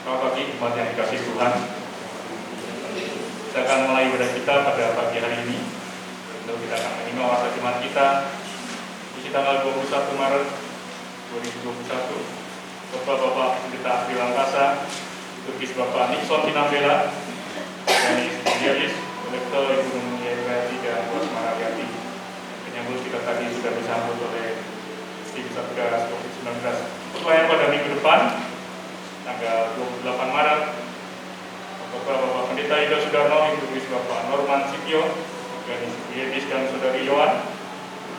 Selamat pagi umat yang dikasih Tuhan. Kita akan mulai ibadah kita pada pagi hari ini. Untuk kita akan menyimak masa Jumat kita di tanggal 21 Maret 2021. Bapak-bapak Pendeta Abdi Langkasa, Turkis Bapak Nixon Pinambela, dan Istiaris, Kolektor Ibu Nunung Yaiwati dan Buas Marariati. Penyambut kita tadi sudah disambut oleh tim Satgas COVID-19. Pertanyaan pada minggu depan, tanggal 28 Maret, Bapak Pendeta Ida Sudarno, Ibu Bapak Norman Sitio, Organis Yedis dan Saudari Yohan,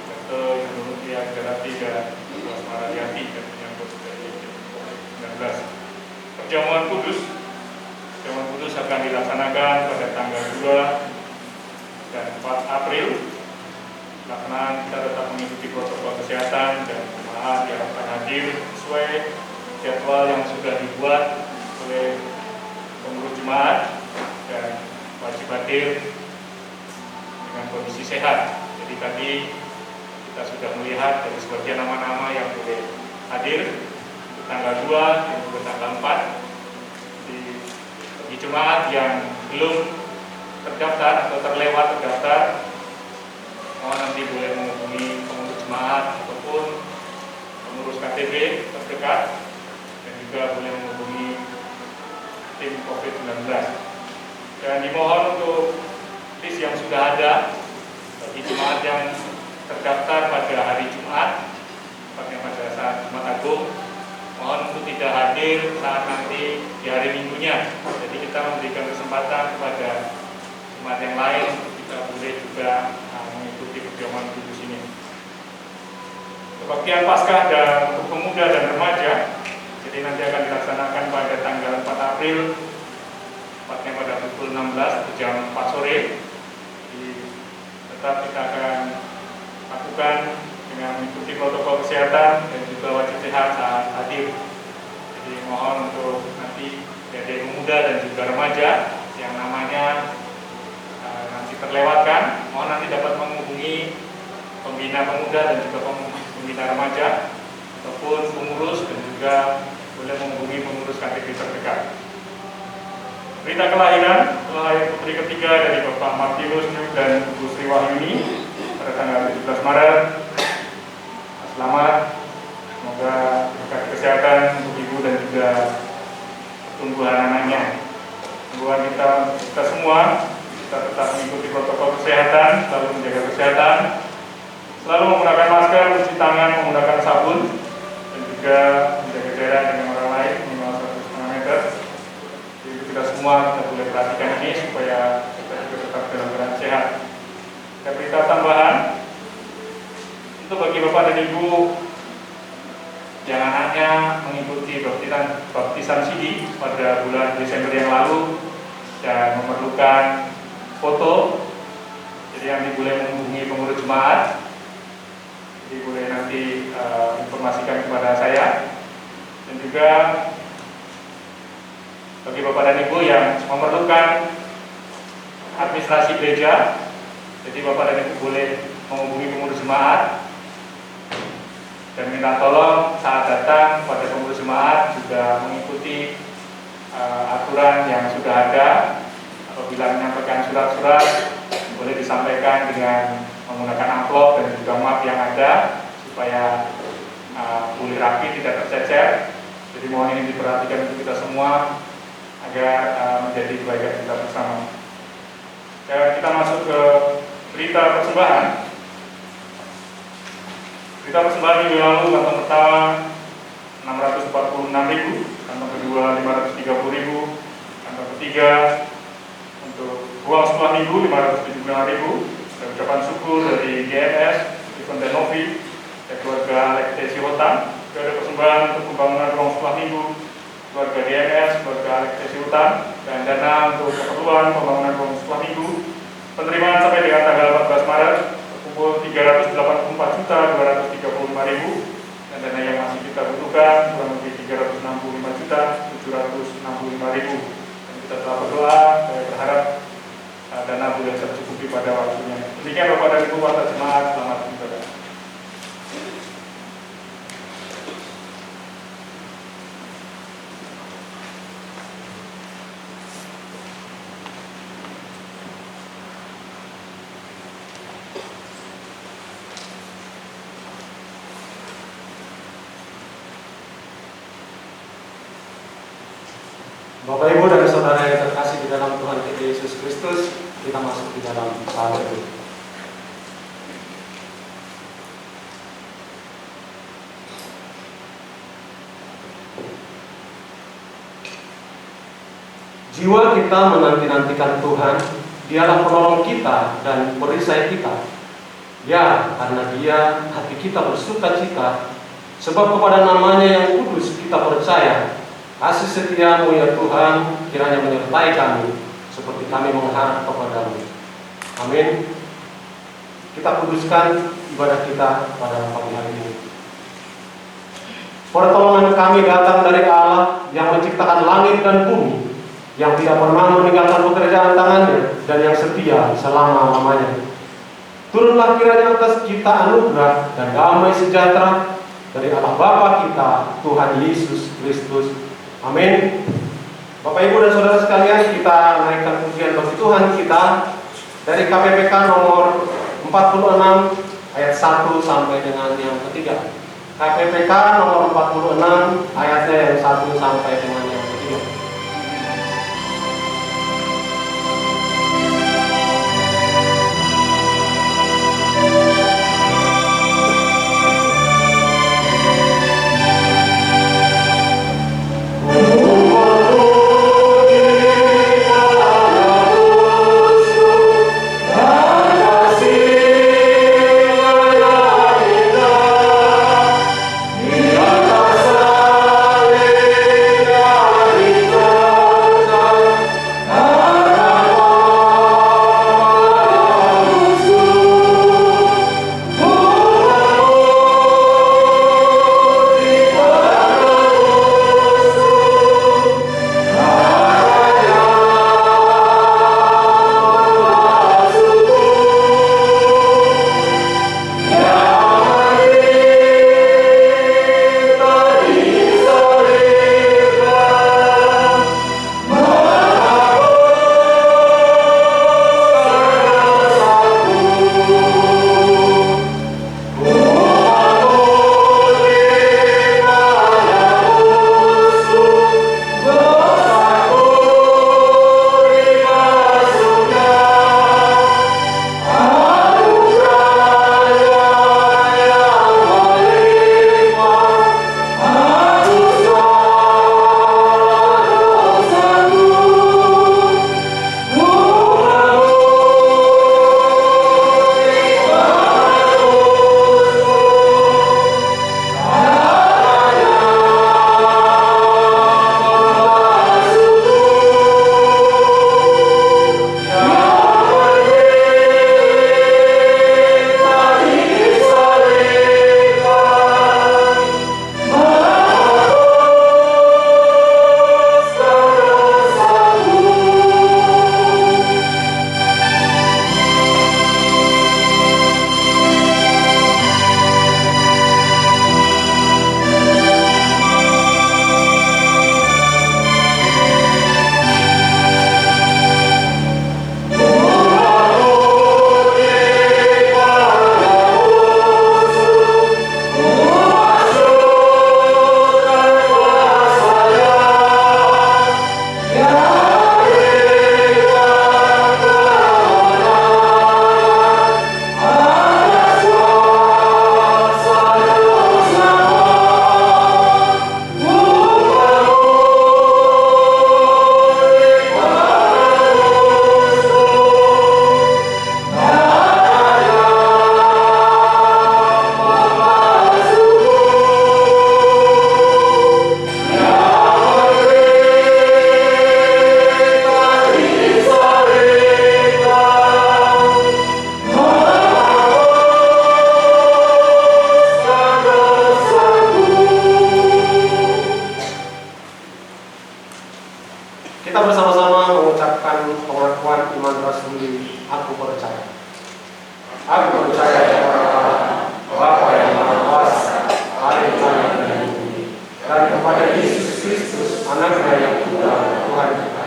Dr. Ibu Nutria Garati dan Buas Marariati, dan penyambut dari COVID-19. Perjamuan Kudus akan dilaksanakan pada tanggal 2 dan 4 April. Pelaksanaan kita tetap mengikuti protokol kesehatan dan jemaat diharapkan hadir sesuai jadwal yang sudah dibuat oleh pengurus jemaat dan wajib hadir dengan kondisi sehat. Jadi tadi kita sudah melihat dari sebagian nama-nama yang boleh hadir untuk tanggal 2 dan juga tanggal 4. Bagi jemaat yang belum terdaftar atau terlewat terdaftar, mohon nanti boleh menghubungi pengurus jemaat ataupun pengurus KTB terdekat, dan juga boleh menghubungi tim COVID-19. Dan dimohon untuk list yang sudah ada bagi jemaat yang terdaftar pada hari Jumat, tepatnya pada saat Jumat Agung, mohon untuk tidak hadir saat nanti di hari Minggunya. Jadi kita memberikan kesempatan kepada jemaat yang lain untuk kita boleh juga mengikuti perjamuan kudus ini. Kebaktian Paskah dan untuk pemuda dan remaja, jadi nanti akan dilaksanakan pada tanggal 4 April, tepatnya pada pukul 16 jam 4 sore. Jadi, tetap kita akan lakukan dengan mengikuti protokol kesehatan dan juga wajib sehat saat hadir. Jadi mohon untuk nanti dari pemuda dan juga remaja yang namanya nanti terlewatkan, mohon nanti dapat menghubungi pembina pemuda dan juga pembina remaja ataupun pengurus, dan juga boleh menghubungi pengurus KTP terdekat. Berita kelahiran putri ketiga dari Bapak Martinus dan Ibu Sri Wahyuni pada tanggal 17 Maret. Selamat, semoga berkat kesehatan untuk ibu dan juga pertumbuhan anaknya. Semoga kita semua tetap mengikuti protokol kesehatan, selalu menjaga kesehatan, selalu menggunakan masker, cuci tangan, menggunakan sabun, dan juga menjaga jarak dengan orang lain minimal 1,5 meter. Jadi kita semua kita boleh perhatikan ini supaya kita juga tetap dalam keadaan sehat. Ada berita tambahan untuk bagi Bapak dan Ibu yang anaknya mengikuti baptisan sidi pada bulan Desember yang lalu dan memerlukan foto, jadi nanti boleh menghubungi pengurus jemaat. Jadi boleh nanti informasikan kepada saya. Dan juga bagi Bapak dan Ibu yang memerlukan administrasi gereja, jadi Bapak dan Ibu boleh menghubungi pengurus jemaat dan minta tolong saat datang pada pengurus jemaat juga mengikuti aturan yang sudah ada. Apabila menyampaikan surat-surat, boleh disampaikan dengan menggunakan amplop dan juga map yang ada supaya boleh rapi, tidak tercecer. Jadi mohon ini diperhatikan untuk kita semua agar menjadi kebaikan kita bersama. Dan kita masuk ke berita persembahan. Berita persembahan minggu lalu, kantong pertama 646.000, kantong kedua 530.000, kantong ketiga untuk uang sekolah minggu 575.000. Dan ucapan syukur dari GMS, Event Denovi, dan keluarga Alex Hutan. Juga ada persembahan untuk pembangunan ruang sekolah minggu keluarga DMS, keluarga Alex Hutan, dan dana untuk keperluan pembangunan ruang sekolah minggu. Penerimaan sampai dengan tanggal 14 Maret berkumpul 384.235.000, dan dana yang masih kita butuhkan kurang lebih 365.765.000. Dan kita telah berdoa, saya berharap dana boleh tercukupi pada waktunya. Demikian Bapak dan Ibu warga jemaat, selamat beribadah. Bapak, Ibu, dan saudara yang terkasih di dalam Tuhan kita Yesus Kristus, kita masuk di dalam saat itu. Jiwa kita menanti-nantikan Tuhan, Dialah penolong kita dan perisai kita. Ya, karena Dia, hati kita bersuka cita, sebab kepada namanya yang kudus kita percaya. Kasih setia-Mu ya Tuhan, kiranya menyertai kami, seperti kami mengharap kepada-Mu. Amin. Kita kuduskan ibadah kita pada pagi hari ini. Pertolongan kami datang dari Allah yang menciptakan langit dan bumi, yang tidak pernah meninggalkan pekerjaan tangannya, dan yang setia selama-lamanya. Turunlah kiranya atas kita anugerah dan damai sejahtera dari Allah Bapa kita, Tuhan Yesus Kristus. Amin. Bapak, Ibu, dan saudara sekalian, kita naikkan pujian bagi Tuhan kita dari KPPK nomor 46 ayat 1 sampai dengan yang ketiga. KPPK nomor 46 ayatnya yang 1 sampai dengan yang ketiga. Kita bersama-sama mengucapkan pengakuan iman rasuli, aku percaya. Aku percaya kepada Allah, Bapa yang Maha Kuasa, Allah langit dan bumi, dan kepada Yesus Kristus, Anaknya yang tunggal, Tuhan kita.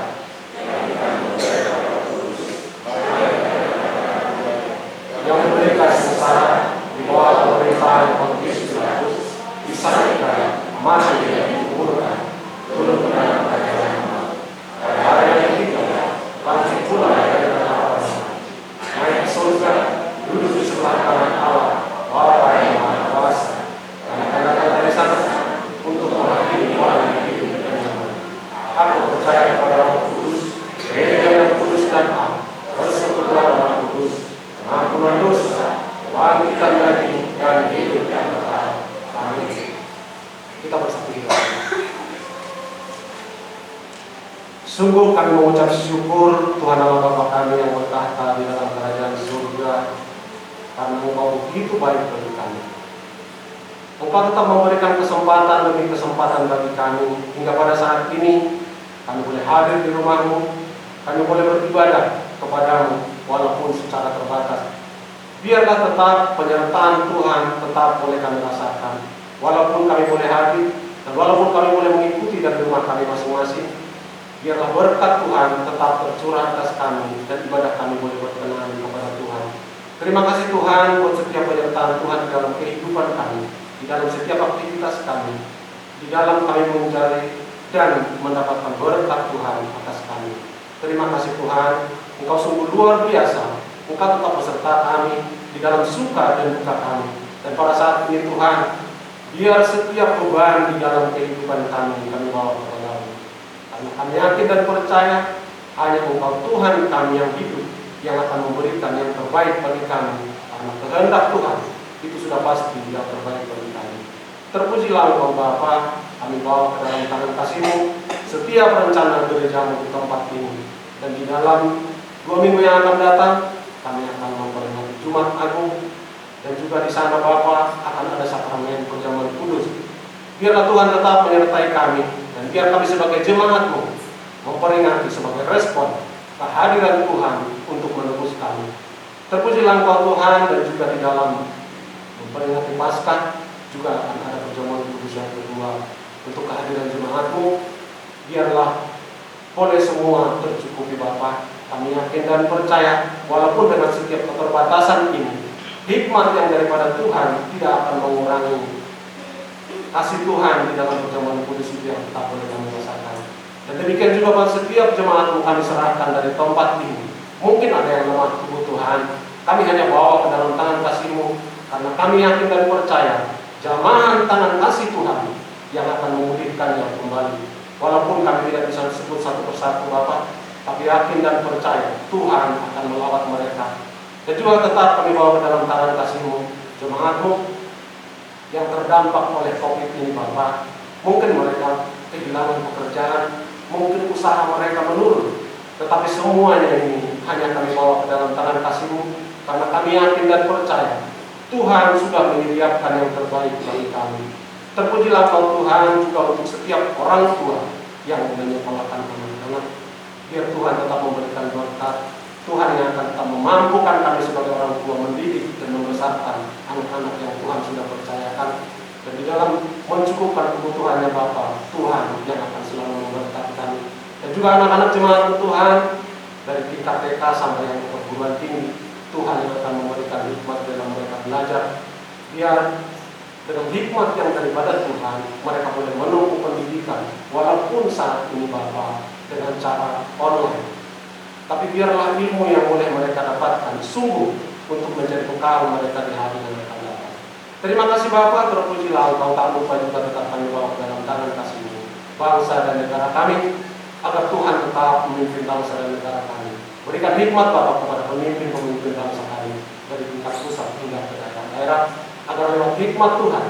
Yang memberikan sengsara di bawah pemerintahan Pontius Pilatus, disalibkan, mati dan dikuburkan, turun ke dalam kerajaan Allah, percaya kepada Roh Kudus, gereja yang kudus dan am, persekutuan Roh Kudus, pengampunan dosa, bangkitan dari dan hidup yang kekal. Amin. Kita bersatu di doa. Sungguh kami mengucap syukur Tuhan Allah Bapa kami yang bertahta di dalam kerajaan surga, karena Engkau begitu baik bagi kami. Engkau tetap memberikan kesempatan demi kesempatan bagi kami hingga pada saat ini kami boleh hadir di rumah-Mu, kami boleh beribadah kepadamu walaupun secara terbatas. Biarlah tetap penyertaan Tuhan tetap boleh kami rasakan, walaupun kami boleh hadir dan walaupun kami boleh mengikuti dari rumah kami masing-masing. Biarlah berkat Tuhan tetap tercurah atas kami dan ibadah kami boleh berkenan kepada Tuhan. Terima kasih Tuhan buat setiap penyertaan Tuhan di dalam kehidupan kami, di dalam setiap aktivitas kami, di dalam kami mencari dan mendapatkan berkat Tuhan atas kami. Terima kasih Tuhan, Engkau sungguh luar biasa. Engkau tetap beserta kami di dalam suka dan duka kami. Dan pada saat ini Tuhan, biar setiap beban di dalam kehidupan kami bawa kepada-Mu. Karena kami yakin dan percaya hanya Engkau Tuhan kami yang hidup, yang akan memberikan yang terbaik bagi kami. Karena kehendak Tuhan itu sudah pasti yang terbaik bagi kami. Terpujilah Engkau Bapa, kami bawa ke dalam tangan kasih-Mu setiap rencana gereja-Mu di tempat ini. Dan di dalam 2 minggu yang akan datang, kami akan memperingati Jumat Agung. Dan juga di sana Bapa akan ada sakramen perjamuan kudus. Biarlah Tuhan tetap menyertai kami, dan biar kami sebagai jemaat-Mu memperingati sebagai respon kehadiran Tuhan untuk menebus kami. Terpujilah Engkau Tuhan, dan juga di dalam memperingati Paskah juga akan ada perjamuan kudus yang kedua untuk kehadiran jemaat-Mu. Biarlah boleh semua tercukupi Bapa. Kami yakin dan percaya walaupun dengan setiap keterbatasan ini, hikmat yang daripada Tuhan tidak akan mengurangi kasih Tuhan di dalam perjamuan kudus itu yang tetap boleh kami rasakan. Dan demikian juga pada setiap jemaat kami serahkan dari tempat ini. Mungkin ada yang lemah kebutuhan, kami hanya bawa ke dalam tangan kasih-Mu, karena kami yakin dan percaya jamahan tangan kasih Tuhan yang akan memulihkannya kembali. Walaupun kami tidak bisa sebut satu persatu Bapa, tapi yakin dan percaya Tuhan akan melawat mereka. Dan juga tetap kami bawa ke dalam tangan kasih-Mu jemaat-Mu yang terdampak oleh COVID ini Bapa. Mungkin mereka kehilangan pekerjaan, mungkin usaha mereka menurun, tetapi semuanya ini hanya kami bawa ke dalam tangan kasih-Mu, karena kami yakin dan percaya Tuhan sudah menyediakan yang terbaik bagi kami. Terpujilah Kau Tuhan juga untuk setiap orang tua yang menyekolahkan anak-anak. Biar Tuhan tetap memberikan berkat. Tuhan yang akan tetap memampukan kami sebagai orang tua mendidik dan membesarkan anak-anak yang Tuhan sudah percayakan. Dan di dalam mencukupkan kebutuhannya Bapa, Tuhan yang akan selalu memberkati kami. Dan juga anak-anak jemaat Tuhan dari tingkat TK sampai yang ke perguruan tinggi, Tuhan yang akan memberikan hikmat dalam mereka belajar. Biar dengan hikmat yang daripada Tuhan, mereka boleh menempuh pendidikan walaupun saat ini Bapa dengan cara online. Tapi biarlah ilmu yang boleh mereka dapatkan sungguh untuk menjadi bekal mereka di hari yang akan datang. Terima kasih Bapa, terpujilah Engkau. Tak lupa juga tetap kami bawa ke dalam tangan kasih-Mu bangsa dan negara kami, agar Tuhan tetap memimpin bangsa dan negara kami. Berikan hikmat Bapa kepada pemimpin-pemimpin bangsa kami dari tingkat pusat hingga ke daerah, agar lewat hikmat Tuhan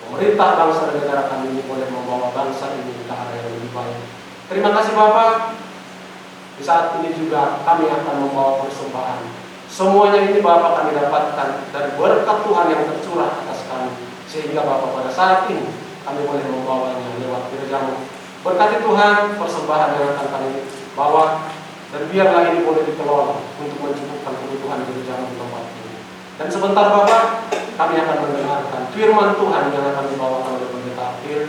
pemerintah bangsa dan negara kami ini boleh membawa bangsa ini ke arah yang lebih baik. Terima kasih Bapa. Di saat ini juga kami akan membawa persembahan. Semuanya ini Bapa kami dapatkan dari berkat Tuhan yang tercurah atas kami, sehingga Bapa pada saat ini kami boleh membawanya lewat gereja-Mu. Berkati Tuhan persembahan yang akan kami bawa, dan biarlah ini boleh dikelola untuk mencukupkan kebutuhan gereja-Mu di tempat ini. Dan sebentar Bapa, kami akan mendengarkan firman Tuhan yang akan dibawakan oleh pendeta akhir.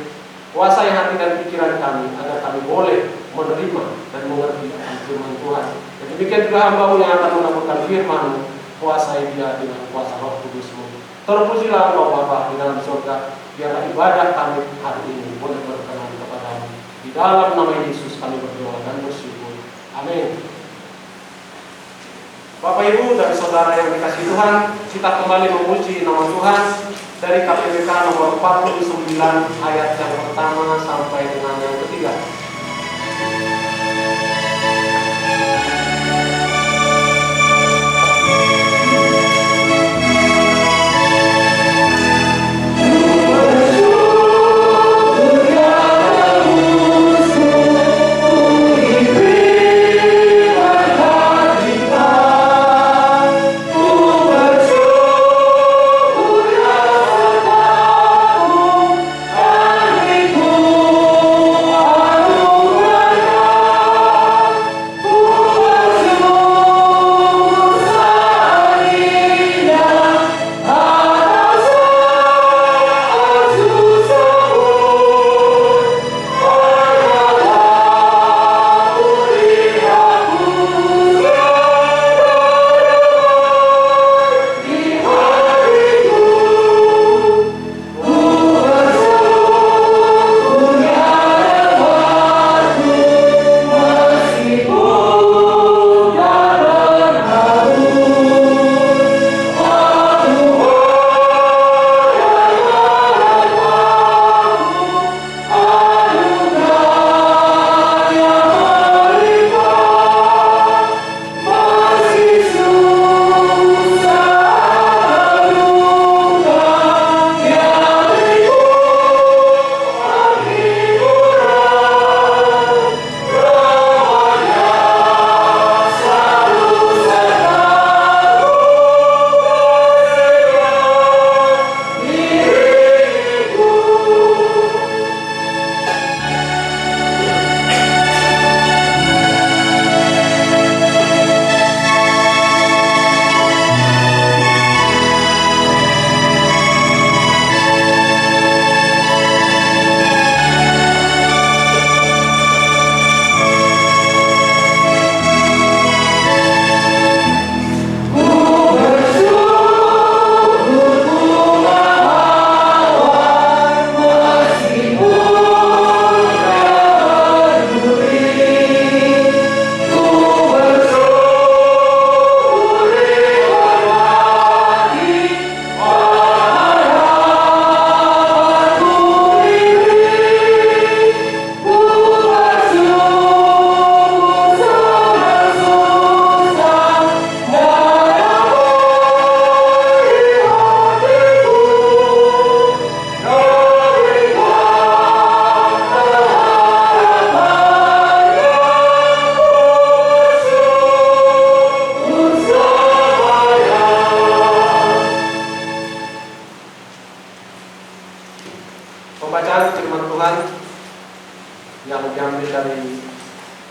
Kuasai hati dan pikiran kami agar kami boleh menerima dan mengerti akan firman Tuhan. Dan demikian juga hamba-Mu yang akan melakukan firman-Mu, kuasai dia dengan kuasa Roh Kudus-Mu. Terpujilah Engkau Bapa di dalam surga. Biarlah ibadah kami hari ini boleh berkenan kepada-Mu. Di dalam nama Yesus kami berdoa dan bersyukur. Amin. Bapak Ibu dan Saudara yang dikasihi Tuhan, kita kembali memuji nama Tuhan dari KPBK nomor 49 ayat yang pertama sampai dengan yang ketiga.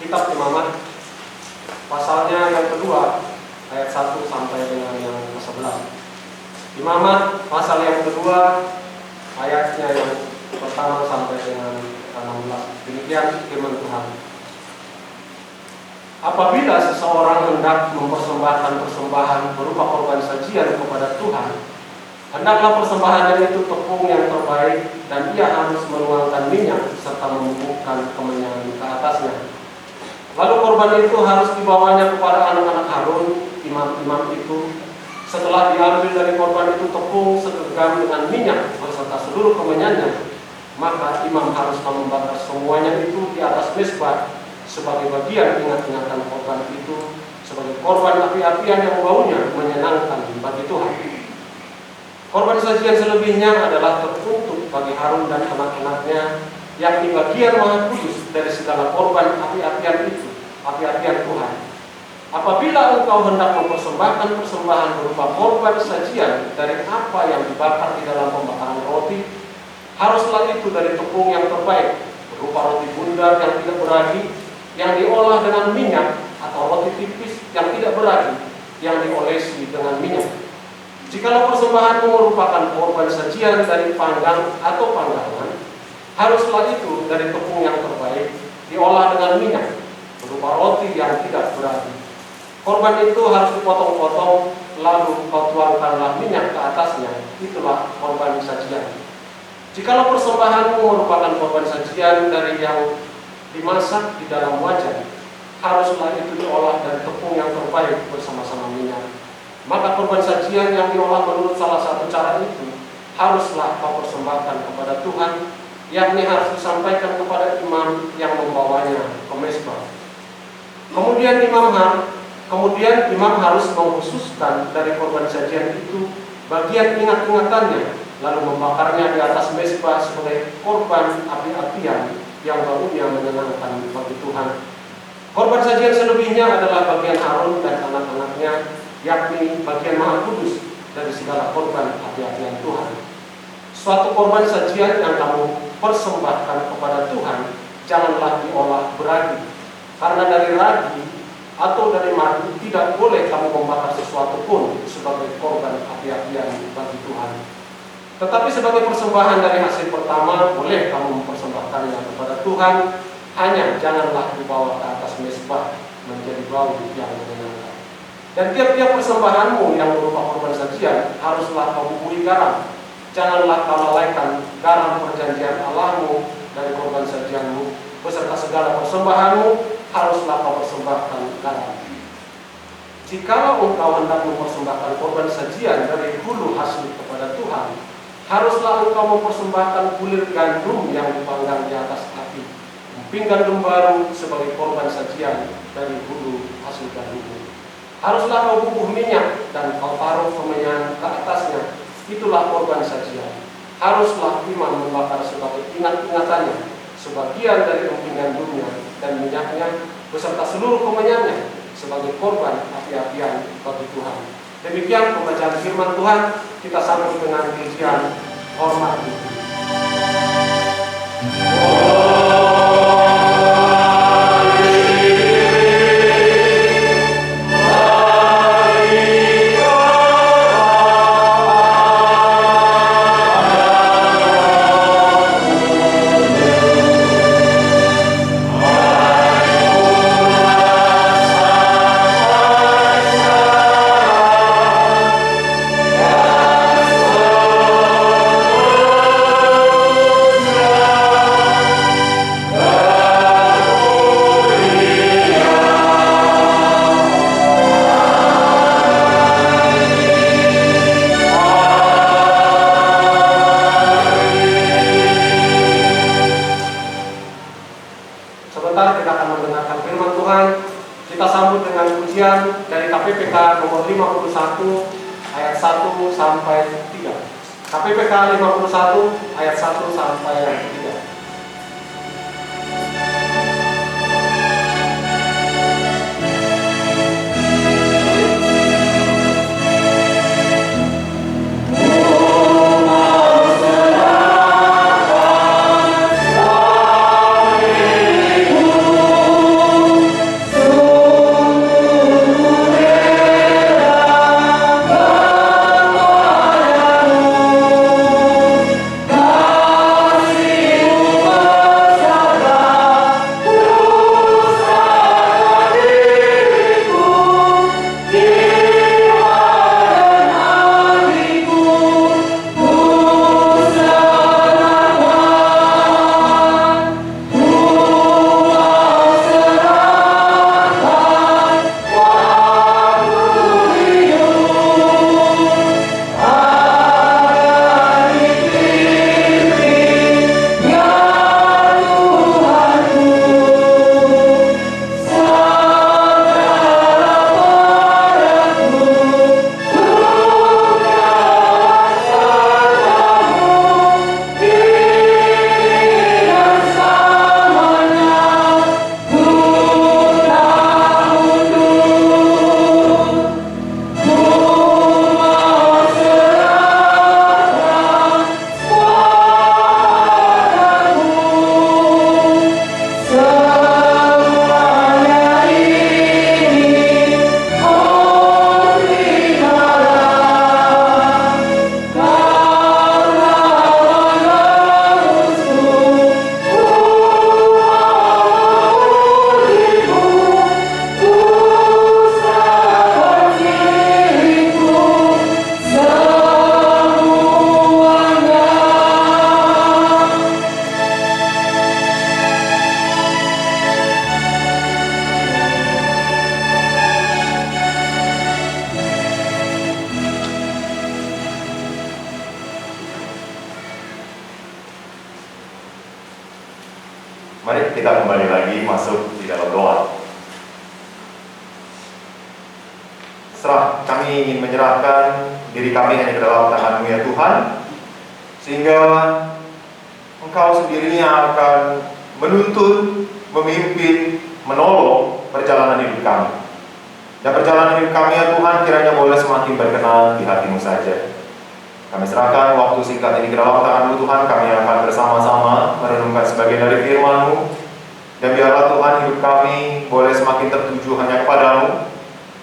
kitab Imamat pasalnya yang kedua ayat 1 sampai dengan yang ke-11. Imamat pasal yang kedua ayatnya yang pertama sampai dengan 16. Demikian firman Tuhan. Apabila seseorang hendak mempersembahkan persembahan berupa korban sajian kepada Tuhan, hendaklah persembahannya itu tepung yang terbaik, dan ia harus menuangkan minyak serta membubukkan kemenyan ke atasnya. Lalu korban itu harus dibawanya kepada anak-anak Harun, imam-imam itu. Setelah diambil dari korban itu tepung segenggam dengan minyak beserta seluruh kemenyannya, maka imam harus membakar semuanya itu di atas mezbah sebagai bagian ingat-ingatan korban itu, sebagai korban api-apian yang baunya menyenangkan bagi Tuhan. Korban sajian selebihnya adalah teruntuk bagi Harun dan anak-anaknya, yang di bagian maha kudus dari segala korban api-apian itu, api-apian Tuhan. Apabila engkau hendak mempersembahkan persembahan berupa korban sajian dari apa yang dibakar di dalam pembakaran roti, haruslah itu dari tepung yang terbaik, berupa roti bundar yang tidak beragi, yang diolah dengan minyak, atau roti tipis yang tidak beragi, yang diolesi dengan minyak. Jikalau persembahanmu merupakan korban sajian dari panggang atau panggangan, haruslah itu dari tepung yang terbaik, diolah dengan minyak, berupa roti yang tidak beragi. Korban itu harus dipotong-potong, lalu kau tuangkanlah minyak ke atasnya, itulah korban sajian. Jikalau persembahanmu merupakan korban sajian dari yang dimasak di dalam wajan, haruslah itu diolah dari tepung yang terbaik bersama-sama minyak. Maka korban sajian yang diolah menurut salah satu cara itu haruslah kau persembahkan kepada Tuhan, yakni harus disampaikan kepada imam yang membawanya ke mezbah. Kemudian imam harus mengkhususkan dari korban sajian itu bagian ingat-ingatannya, lalu membakarnya di atas mezbah sebagai korban api-apian yang baunya menyenangkan bagi Tuhan. Korban sajian selebihnya adalah bagian Harun dan anak-anaknya, yakni bagian maha kudus dari segala korban api-apian Tuhan. Suatu korban sajian yang kamu persembahkan kepada Tuhan, janganlah diolah beragi, karena dari ragi atau dari madu tidak boleh kamu membakar sesuatu pun sebagai korban api-apian bagi Tuhan. Tetapi sebagai persembahan dari hasil pertama, boleh kamu mempersembahkannya kepada Tuhan, hanya janganlah dibawa ke atas mezbah menjadi bau yang menyenangkan. Dan tiap-tiap persembahanmu yang berupa korban sajian haruslah kau bubuhi garam. Janganlah kau lalaikan garam perjanjian Allahmu dari korban sajianmu, beserta segala persembahanmu haruslah kau persembahkan garam. Jikalau engkau hendak mempersembahkan korban sajian dari hulu hasil kepada Tuhan, haruslah engkau mempersembahkan bulir gandum yang dipanggang di atas api, emping gandum baru sebagai korban sajian dari hulu hasil gandum. Haruslah kau bubuh minyak dan kau taruh kemenyan ke atasnya, itulah korban sajian. Haruslah imam membakar sebagai ingat-ingatannya sebagian dari emping gandumnya dan minyaknya beserta seluruh kemenyannya sebagai korban api-apian bagi Tuhan. Demikian pembacaan firman Tuhan. Kita sambut dengan pujian hormat. Dari KPPK nomor 51 ayat 1 sampai 3. KPPK 51 ayat 1 sampai 3. kami ingin menyerahkan diri kami hanya ke dalam tangan-Mu ya Tuhan, sehingga Engkau sendiri yang akan menuntun, memimpin, menolong perjalanan hidup kami. Dan perjalanan hidup kami ya Tuhan kiranya boleh semakin berkenan di hati-Mu saja. Kami serahkan waktu singkat ini ke dalam tangan-Mu Tuhan. Kami akan bersama-sama merenungkan sebagian dari firman-Mu. Dan biarlah Tuhan hidup kami boleh semakin tertuju hanya kepada-Mu.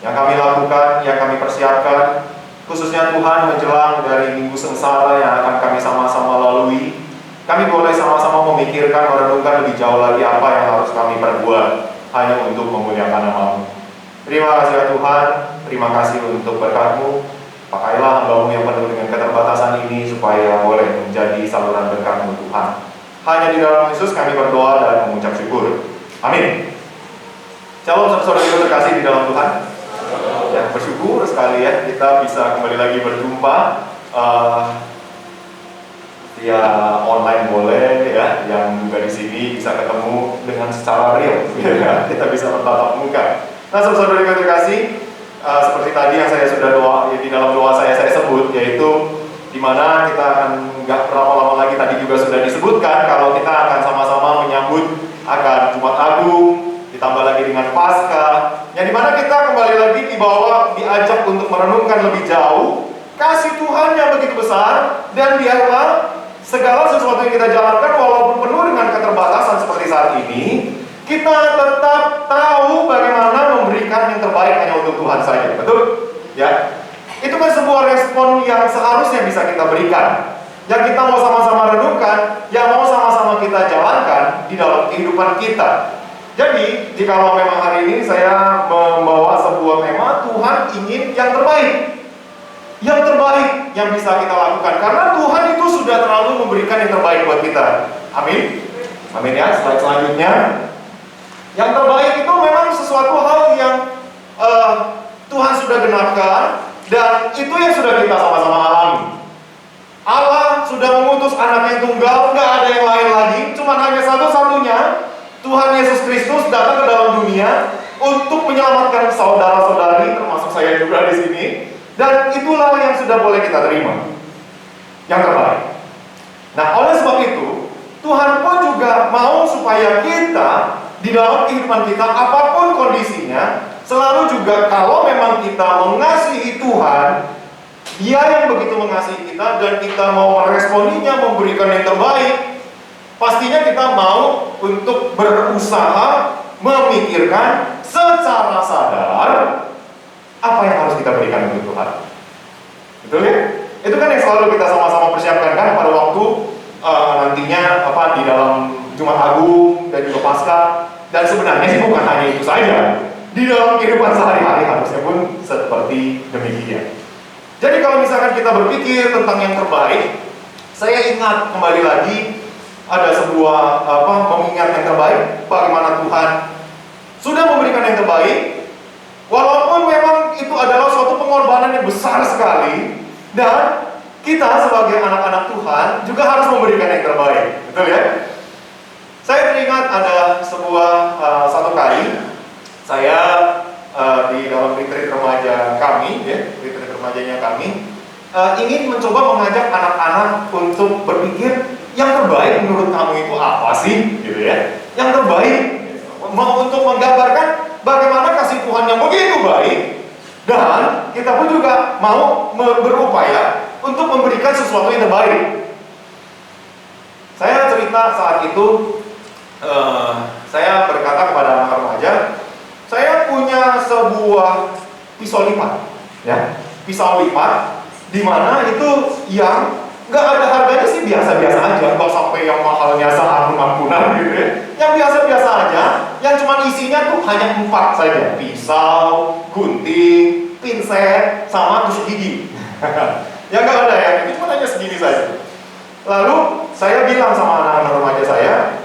Yang kami lakukan, yang kami persiapkan, khususnya Tuhan menjelang dari minggu sengsara yang akan kami sama-sama lalui, kami boleh sama-sama memikirkan, merenungkan lebih jauh lagi apa yang harus kami perbuat hanya untuk memuliakan nama-Mu. Terima kasih ya Tuhan, terima kasih untuk berkat-Mu. Pakailah hamba-Mu yang penuh dengan keterbatasan ini supaya boleh menjadi saluran berkat-Mu Tuhan. Hanya di dalam Yesus kami berdoa dan mengucap syukur. Amin. Shalom saudara-saudara terkasih di dalam Tuhan. Ya, bersyukur sekali ya kita bisa kembali lagi berjumpa via online boleh ya, yang juga di sini bisa ketemu dengan secara real ya, kita bisa bertatap muka. Nah saudara-saudara yang terkasih, seperti tadi yang saya sudah di dalam doa saya sebut, yaitu dimana kita akan nggak berapa lama lagi tadi juga sudah disebutkan kalau kita akan sama-sama menyambut akan Jumat Agung, ditambah lagi dengan Paskah, yang dimana kita kembali lagi diajak untuk merenungkan lebih jauh kasih Tuhan yang begitu besar, dan biarlah segala sesuatu yang kita jalankan walaupun penuh dengan keterbatasan seperti saat ini, kita tetap tahu bagaimana memberikan yang terbaik hanya untuk Tuhan saja. Betul? Ya. Itu kan sebuah respon yang seharusnya bisa kita berikan, yang kita mau sama-sama renungkan, yang mau sama-sama kita jalankan di dalam kehidupan kita. Jadi, jika memang hari ini saya membawa sebuah tema, Tuhan ingin yang terbaik. Yang terbaik yang bisa kita lakukan, karena Tuhan itu sudah terlalu memberikan yang terbaik buat kita. Amin. Amin ya. Slide selanjutnya. Yang terbaik itu memang sesuatu hal yang Tuhan sudah genapkan, dan itu yang sudah kita sama-sama alami. Allah sudah mengutus anak yang tunggal, nggak ada yang lain lagi, cuma hanya satu-satunya, Tuhan Yesus Kristus datang ke dalam dunia untuk menyelamatkan saudara-saudari, termasuk saya juga di sini. Dan itulah yang sudah boleh kita terima, yang terbaik. Nah, oleh sebab itu, Tuhan pun juga mau supaya kita di dalam kehidupan kita, apapun kondisinya, selalu juga kalau memang kita mengasihi Tuhan, Dia yang begitu mengasihi kita, dan kita mau meresponinya, memberikan yang terbaik, pastinya kita mau untuk berusaha memikirkan secara sadar apa yang harus kita berikan untuk Tuhan. Betul ya? Itu kan yang selalu kita sama-sama persiapkan kan pada waktu nantinya di dalam Jumat Agung dan juga Paskah. Dan sebenarnya sih bukan hanya itu saja, di dalam kehidupan sehari-hari harusnya pun seperti demikian. Jadi kalau misalkan kita berpikir tentang yang terbaik, saya ingat kembali lagi ada sebuah mengingat yang terbaik, bagaimana Tuhan sudah memberikan yang terbaik, walaupun memang itu adalah suatu pengorbanan yang besar sekali, dan kita sebagai anak-anak Tuhan juga harus memberikan yang terbaik. Betul ya? Saya teringat ada sebuah satu kali saya di dalam retreat remaja kami, ya, retreat remajanya kami, ingin mencoba mengajak anak-anak untuk berpikir yang terbaik menurut kamu itu apa sih, gitu ya? Yang terbaik, mau untuk menggambarkan bagaimana kasih Tuhan yang begitu baik, dan kita pun juga mau berupaya untuk memberikan sesuatu yang terbaik. Saya cerita saat itu, saya berkata kepada anak remaja, saya punya sebuah pisau lipat, ya, pisau lipat, di mana itu yang nggak ada harganya sih biasa-biasa aja, nggak sampai yang mahalnya seampun-ampunan gitu ya. Yang biasa-biasa aja, yang cuma isinya tuh hanya 4 saja, pisau, gunting, pinset, sama tusuk gigi. Ya nggak ada ya, itu cuma hanya segini saja. Lalu saya bilang sama anak-anak remaja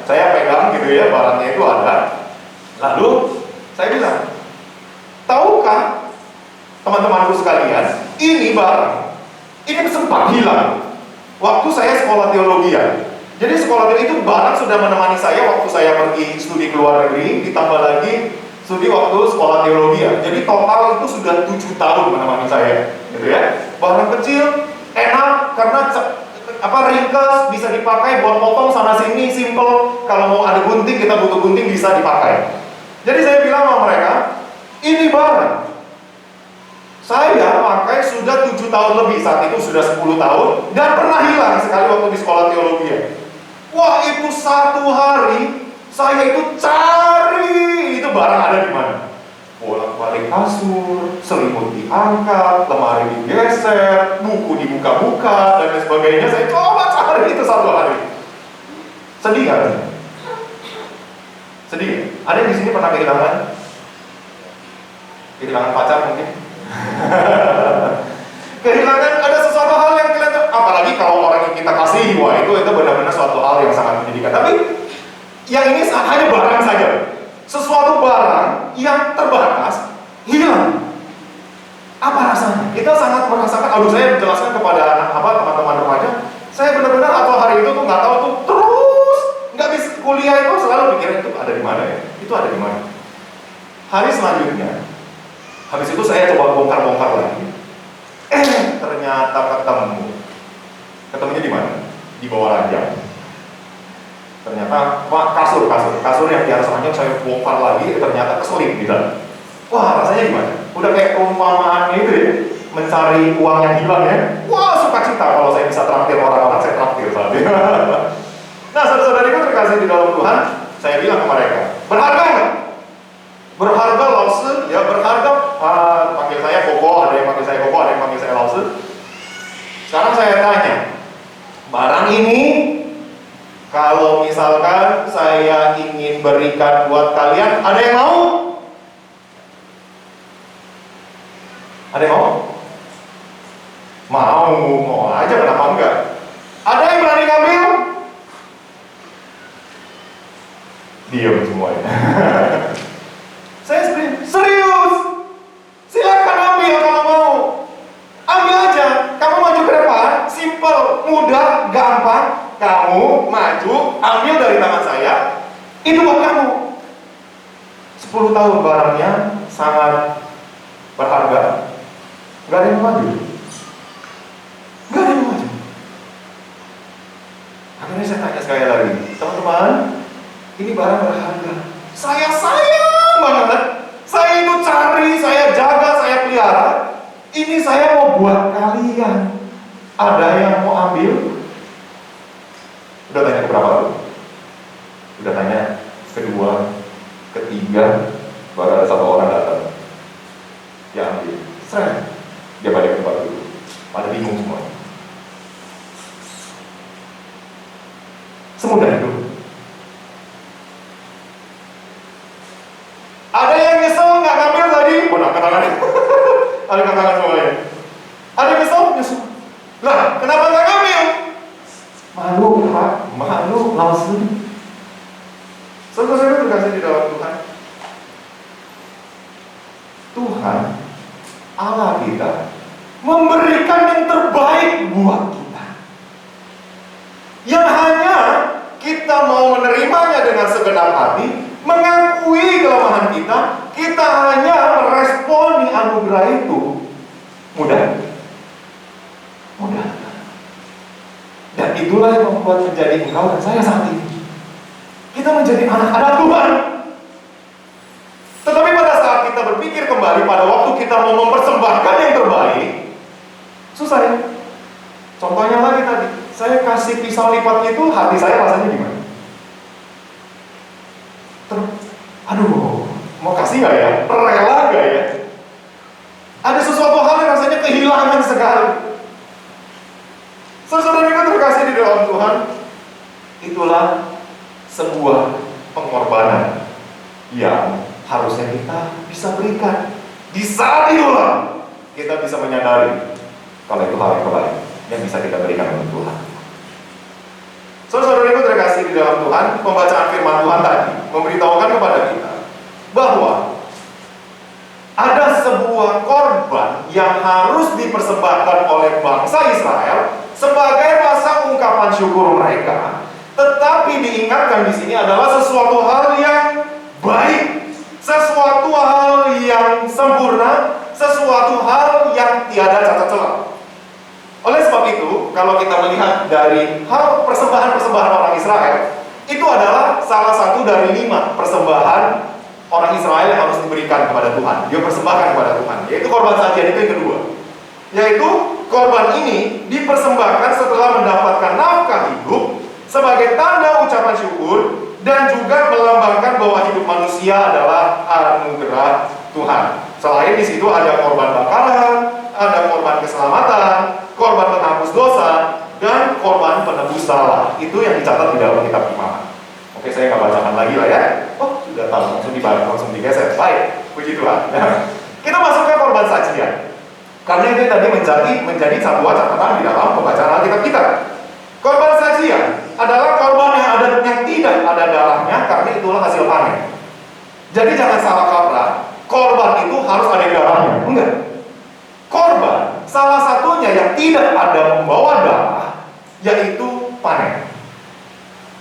saya pegang gitu ya, barangnya itu ada. Lalu saya bilang, tahukah teman-temanku sekalian, ini barang, ini sempat hilang waktu saya sekolah teologi ya. Jadi sekolah teologi itu barang sudah menemani saya waktu saya pergi studi ke luar negeri, ditambah lagi studi waktu sekolah teologi ya. Jadi total itu sudah 7 tahun menemani saya, gitu ya. Barang kecil, enak karena ringkas, bisa dipakai buat potong sana sini, simple. Kalau mau ada gunting, kita butuh gunting bisa dipakai. Jadi saya bilang sama mereka, ini barang saya pakai sudah 7 tahun lebih, saat itu sudah 10 tahun, dan pernah hilang sekali waktu di sekolah teologi ya. Wah, itu satu hari saya itu cari itu barang ada di mana. Bolak-balik kasur, selimut diangkat, lemari digeser, buku dibuka-buka dan lain sebagainya. Saya coba cari itu satu hari. Sedih kan? Sedih. Ada yang di sini pernah kehilangan? Kehilangan pacar mungkin? Kehilangan ada sesuatu hal yang kelihatan, apalagi kalau orang yang kita kasihi, wah itu benar-benar suatu hal yang sangat menyedihkan. Tapi yang ini hanya barang saja. Sesuatu barang yang terbatas hilang. Apa rasanya? Kita sangat merasakan. Aduh, saya menjelaskan kepada teman-teman remaja. Saya benar-benar atau hari itu tuh nggak tahu tuh terus nggak bisa kuliah itu selalu pikiran itu ada di mana ya? Itu ada di mana? Hari selanjutnya, habis itu saya coba bongkar-bongkar lagi. Ternyata ketemu. Ketemunya di mana? Di bawah ranjang. Ternyata kasur yang di atas ranjang saya bongkar lagi, ternyata keselip gitu. Wah, rasanya gimana? Udah kayak perumpamaannya itu ya, mencari uang yang hilang ya. Wah, sukacita kalau saya bisa traktir orang-orang, saya traktir saat itu. Nah, saudara-saudariku terkasih di dalam Tuhan, saya bilang ke mereka, berharga nggak? Berharga Lause, ya berharga. Panggil saya Koko, ada yang panggil saya Koko, ada yang panggil saya Lause. Sekarang saya tanya, barang ini kalau misalkan saya ingin berikan buat kalian, ada yang mau? Ada yang mau? Mau aja, kenapa enggak? Ada yang berani ngambil? Diam semuanya. Saya serius. Silakan ambil kalau mau. Ambil aja. Kamu maju ke depan, simple, mudah, gampang. Kamu maju, ambil dari tangan saya. Itu buat kamu. 10 tahun barangnya sangat berharga. Gak ada yang maju. Gak ada yang maju. Akhirnya saya tanya sekali lagi, teman-teman, ini barang berharga. Saya sayang banget. Saya itu cari, saya jaga, saya pelihara. Ini saya mau buat kalian. Ada yang mau ambil? Udah tanya ke berapa kali? Udah tanya kedua, ketiga, baru ada satu orang datang. Dia ambil. Dia balik ke tempat dulu. Pada bingung semua. Semudah itu. Ada yang nyesel nggak ngambil tadi? Angkat tangannya. Ada angkat tangan semuanya. Ada yang nyesel? Lah, kenapa nggak ngambil? Malu, Pak. Malu, langsung. Saudara-saudara terkasih di dalam Tuhan. Tuhan, Allah kita, memberikan yang terbaik buat kita. Yang hanya kita mau menerimanya dengan segenap hati, mengakui kelemahan kita, kita hanya meresponi anugerah itu. Mudah. Dan itulah yang membuat menjadi engkau dan saya saat ini. Kita menjadi anak-anak Tuhan. Tetapi pada saat kita berpikir kembali pada waktu kita mau mempersembahkan yang terbaik, susah ya. Contohnya lagi tadi, saya kasih pisau lipat itu, hati saya rasanya gimana? Aduh, mau kasih gak ya? Rela gak ya? Ada sesuatu hal yang rasanya kehilangan sekali. Saudara kita terkasih di dalam Tuhan, itulah sebuah pengorbanan yang harusnya kita bisa berikan. Di saat itulah kita bisa menyadari kalau itu hal yang terbaik yang bisa kita berikan untuk Tuhan. Saudara-saudara itu terkasih di dalam Tuhan, pembacaan firman Tuhan tadi memberitahukan kepada kita bahwa ada sebuah korban yang harus dipersembahkan oleh bangsa Israel sebagai rasa ungkapan syukur mereka. Tetapi diingatkan di sini adalah sesuatu hal yang baik, sesuatu hal yang sempurna, sesuatu hal yang tiada cacat celah. Oleh sebab itu, kalau kita melihat dari hal persembahan-persembahan orang Israel, itu adalah salah satu dari 5 persembahan orang Israel yang harus diberikan kepada Tuhan. Dia persembahkan kepada Tuhan, yaitu korban sajian itu yang kedua. Yaitu korban ini dipersembahkan setelah mendapatkan nafkah hidup sebagai tanda ucapan syukur dan juga melambangkan bahwa hidup manusia adalah anugerah Tuhan. Selain di situ ada korban bakaran, ada korban keselamatan, korban penghapus dosa, dan korban penebus salah. Itu yang dicatat di dalam kitab Imamat. Oke, saya nggak bacakan lagi lah ya. Oh, sudah tahu, langsung dibalik, langsung digeser. Baik, puji Tuhan. Kita masuk ke korban sajian. Karena itu tadi menjadi sebuah catatan di dalam pembacaan Alkitab kita. Korban sajian adalah korban yang tidak ada darahnya, karena itulah hasil panen. Jadi jangan salah kaprah, korban itu harus ada darahnya. Enggak. Korban salah satunya yang tidak ada membawa darah, yaitu panen.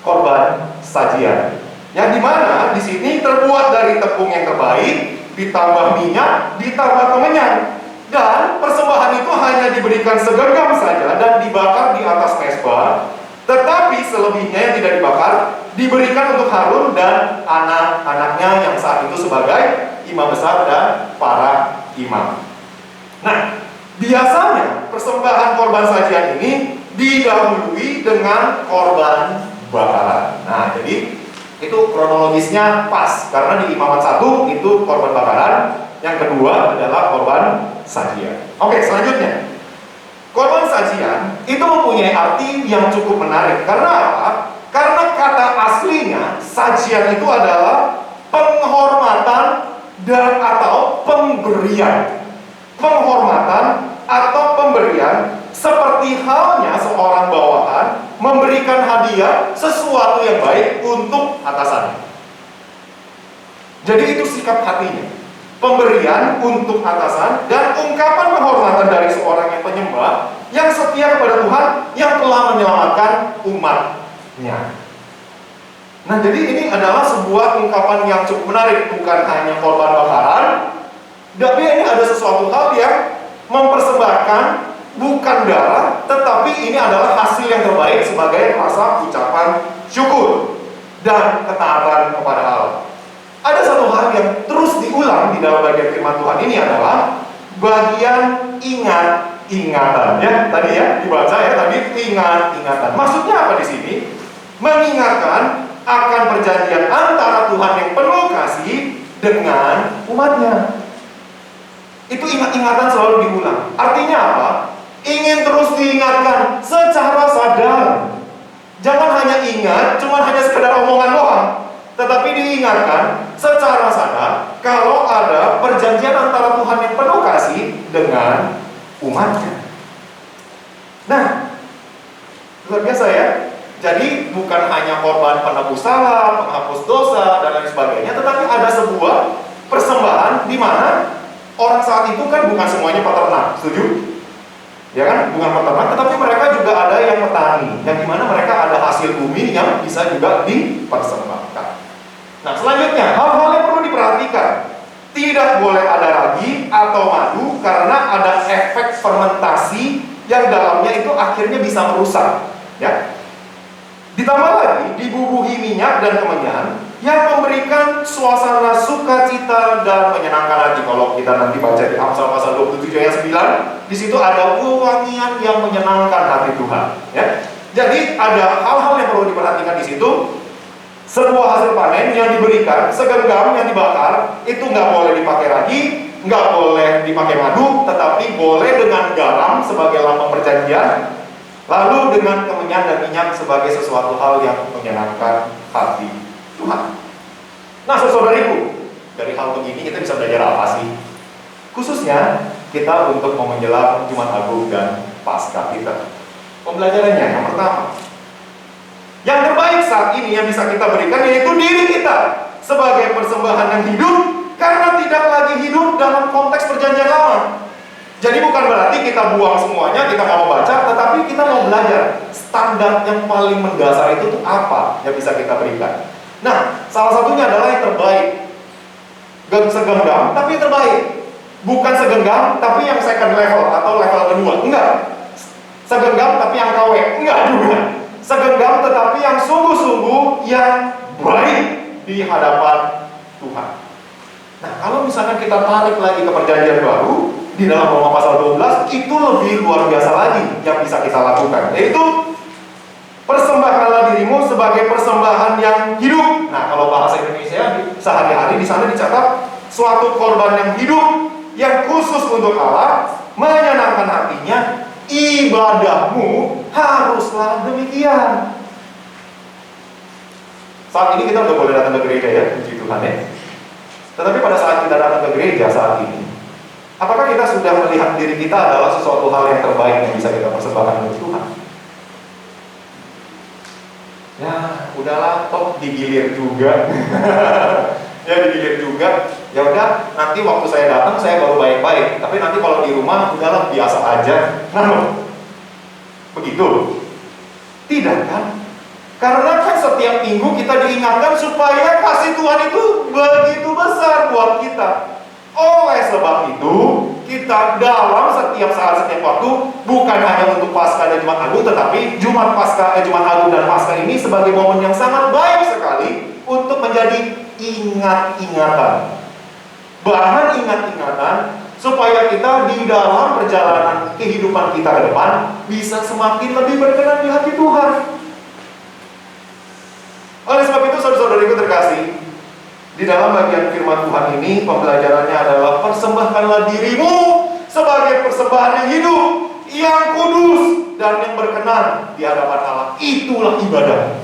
Korban sajian, yang dimana di sini terbuat dari tepung yang terbaik, ditambah minyak, ditambah kemenyan. Dan persembahan itu hanya diberikan segenggam saja dan dibakar di atas mezbah. Tetapi selebihnya yang tidak dibakar diberikan untuk Harun dan anak-anaknya yang saat itu sebagai imam besar dan para imam. Nah, biasanya persembahan korban sajian ini didahului dengan korban bakaran. Nah, jadi itu kronologisnya pas, karena di Imamat 1 itu korban bakaran, yang kedua adalah korban sajian. Oke, selanjutnya, korban sajian itu mempunyai arti yang cukup menarik. Karena apa? Karena kata aslinya sajian itu adalah penghormatan dan atau pemberian. Penghormatan atau pemberian, seperti halnya seorang bawahan memberikan hadiah sesuatu yang baik untuk atasannya. Jadi itu sikap hatinya, pemberian untuk atasan dan ungkapan penghormatan dari seorang yang penyembah yang setia kepada Tuhan yang telah menyelamatkan umatnya. Nah, jadi ini adalah sebuah ungkapan yang cukup menarik, bukan hanya korban bakaran, tapi ini ada sesuatu hal yang mempersembahkan bukan darah, tetapi ini adalah hasil yang terbaik sebagai rasa ucapan syukur dan ketaatan kepada Allah. Ada satu hal yang terus diulang di dalam bagian firman Tuhan ini adalah bagian ingat-ingatan. Ya, tadi ya dibaca ya tadi ingat-ingatan. Maksudnya apa di sini? Mengingatkan akan perjanjian antara Tuhan yang penuh kasih dengan umatnya. Itu ingat-ingatan selalu diulang. Artinya apa? Ingin terus diingatkan secara sadar. Jangan hanya ingat, cuma hanya sekedar omongan doang, tetapi diingatkan secara sadar kalau ada perjanjian antara Tuhan yang penuh kasih dengan umatnya. Nah, luar biasa ya. Jadi bukan hanya korban penebus salah, penghapus dosa dan lain sebagainya, tetapi ada sebuah persembahan di mana orang saat itu kan bukan semuanya peternak, setuju? Ya kan, bukan peternak, tetapi mereka juga ada yang petani, yang dimana mereka ada hasil bumi yang bisa juga dipersembahkan. Nah, selanjutnya, hal-hal yang perlu diperhatikan. Tidak boleh ada ragi atau madu karena ada efek fermentasi yang dalamnya itu akhirnya bisa merusak. Ya. Ditambah lagi, dibubuhi minyak dan kemenyan yang memberikan suasana sukacita dan menyenangkan hati. Kalau kita nanti baca di Amsal pasal 27 ayat 9, di situ ada wangian yang menyenangkan hati Tuhan. Ya. Jadi ada hal-hal yang perlu diperhatikan di situ. Sebuah hasil panen yang diberikan, segenggam yang dibakar, itu nggak boleh dipakai ragi, nggak boleh dipakai madu, tetapi boleh dengan garam sebagai lambang perjanjian, lalu dengan kemenyan dan minyak sebagai sesuatu hal yang menyenangkan hati Tuhan. Nah, saudara-saudariku, dari hal begini kita bisa belajar apa sih? Khususnya kita untuk mau menjelang Jumat Agung dan Paskah kita. Pembelajarannya yang pertama, yang terbaik saat ini yang bisa kita berikan yaitu diri kita sebagai persembahan yang hidup, karena tidak lagi hidup dalam konteks perjanjian lama. Jadi bukan berarti kita buang semuanya, kita nggak mau baca, tetapi kita mau belajar standar yang paling mendasar itu tuh apa yang bisa kita berikan. Nah, salah satunya adalah yang terbaik. Gak segenggam, tapi yang terbaik. Bukan segenggam, tapi yang second level atau level kedua. Enggak. Segenggam, tapi yang KW. Enggak juga. Segenggam, tetapi yang sungguh-sungguh yang baik di hadapan Tuhan. Nah, kalau misalkan kita tarik lagi ke perjanjian baru, di dalam Roma pasal 12, itu lebih luar biasa lagi yang bisa kita lakukan, yaitu persembahkanlah dirimu sebagai persembahan yang hidup. Nah, kalau bahasa Indonesia sehari-hari di sana dicatat suatu korban yang hidup yang khusus untuk Allah, menyenangkan hatinya, ibadahmu haruslah demikian. Saat ini kita udah boleh datang ke gereja ya, puji Tuhan ya. Tetapi pada saat kita datang ke gereja saat ini, apakah kita sudah melihat diri kita adalah sesuatu hal yang terbaik yang bisa kita persembahkan untuk Tuhan? Ya, udahlah, toh digilir juga. Ya, digilir juga. Ya udah, nanti waktu saya datang saya baru baik-baik. Tapi nanti kalau di rumah udahlah biasa aja. Nah, begitu? Tidak kan? Karena kan setiap minggu kita diingatkan supaya kasih Tuhan itu begitu besar buat kita. Oleh sebab itu, kita dalam setiap saat, setiap waktu, bukan hanya untuk Paskah dan Jumat Agung, tetapi Jumat Agung dan Paskah ini sebagai momen yang sangat baik sekali untuk menjadi ingat-ingatan. Bahan ingat-ingatan supaya kita di dalam perjalanan kehidupan kita ke depan bisa semakin lebih berkenan di hati Tuhan. Oleh sebab itu, saudara-saudariku terkasih, di dalam bagian firman Tuhan ini, pembelajarannya adalah persembahkanlah dirimu sebagai persembahan yang hidup, yang kudus, dan yang berkenan di hadapan Allah. Itulah ibadah.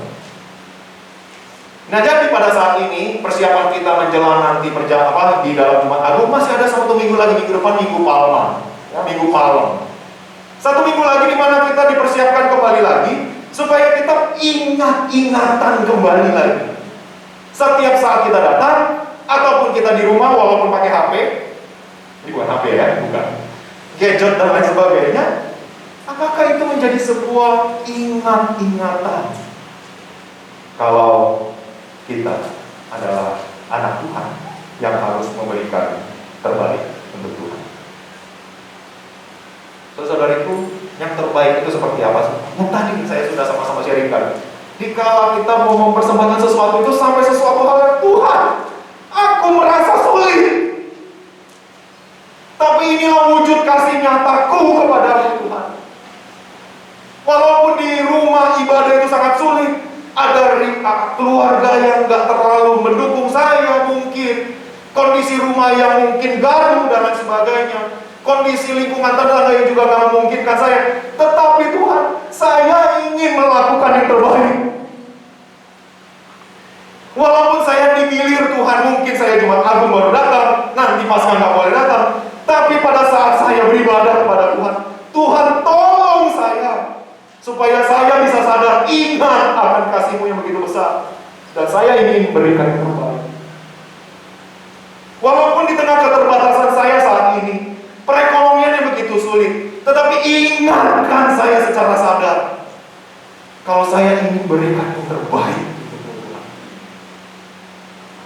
Nah, jadi pada saat ini, persiapan kita menjelang nanti di dalam Jumat Agung, masih ada 1 minggu lagi, minggu depan, Minggu Palma. Ya, Minggu Palem. 1 minggu lagi di mana kita dipersiapkan kembali lagi, supaya kita ingat-ingatan kembali lagi. Setiap saat kita datang, ataupun kita di rumah walaupun pakai HP, ini bukan HP ya, bukan gadget dan lain sebagainya, apakah itu menjadi sebuah ingat-ingatan kalau kita adalah anak Tuhan yang harus memberikan terbaik untuk Tuhan? Saudara-saudariku, yang terbaik itu seperti apa sih? Yang tadi saya sudah sama-sama sharingkan. Dikala kita mau mempersembahkan sesuatu itu sampai sesuatu hal yang Tuhan, aku merasa sulit. Tapi inilah wujud kasih nyataku kepada Tuhan. Walaupun di rumah ibadah itu sangat sulit, ada keluarga yang gak terlalu mendukung saya mungkin, kondisi rumah yang mungkin gaduh dan lain sebagainya, kondisi lingkungan tetangga yang juga gak memungkinkan saya. Tetapi Tuhan, saya ingin melakukan yang terbaik. Walaupun saya digilir Tuhan, mungkin saya Jumat Agung baru datang, nanti Paskah gak boleh datang. Tapi pada saat saya beribadah kepada Tuhan, Tuhan tolong saya supaya saya bisa sadar, ingat akan kasih-Mu yang begitu besar, dan saya ingin memberikan yang terbaik. Walaupun di tengah keterbatasan saya saat ini, perekonomian yang begitu sulit, tetapi ingatkan saya secara sadar kalau saya ingin berikan yang terbaik.